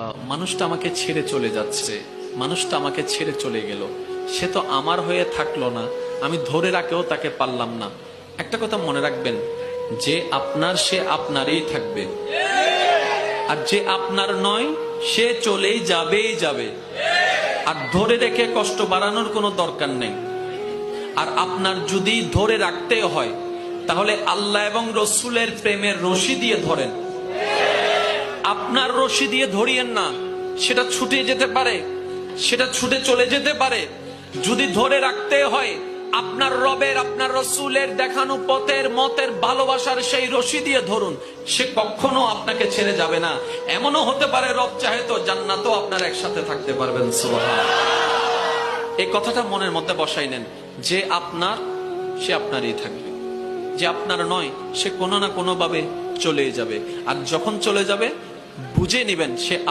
মানুষটা আমাকে ছেড়ে চলে যাচ্ছে, মানুষটা আমাকে ছেড়ে চলে গেল, সে তো আমার হয়ে থাকলো না, আমি ধরে রাখেও তাকে পারলাম না। একটা কথা মনে রাখবেন, যে আপনার সে আপনারই থাকবে, আর যে আপনার নয় সে চলেই যাবেই যাবে। আর ধরে রেখে কষ্ট বাড়ানোর কোনো দরকার নেই। আর আপনার যদি ধরে রাখতে হয় তাহলে আল্লাহ এবং রসুলের প্রেমের রশি দিয়ে ধরেন। আপনার রশি দিয়ে ধরিয়েন না, সেটা ছুটে যেতে পারে, সেটা ছুটে চলে যেতে পারে। যদি ধরে রাখতে হয় আপনার রবের, আপনার রসুলের দেখানো পথের মতের ভালোবাসার সেই রশি দিয়ে ধরুন, সে কখনো আপনাকে ছেড়ে যাবে না। এমনও হতে পারে রব চাহে তো জান্নাতেও আপনার একসাথে থাকতে পারবেন। সুবহানাল্লাহ। এই কথাটা মনের মধ্যে বসাই নেন, যে আপনার সে আপনারই থাকবে, যে আপনার নয় সে কোনো না কোনো ভাবে চলে যাবে। আর যখন চলে যাবে বুঝে নিবেন সে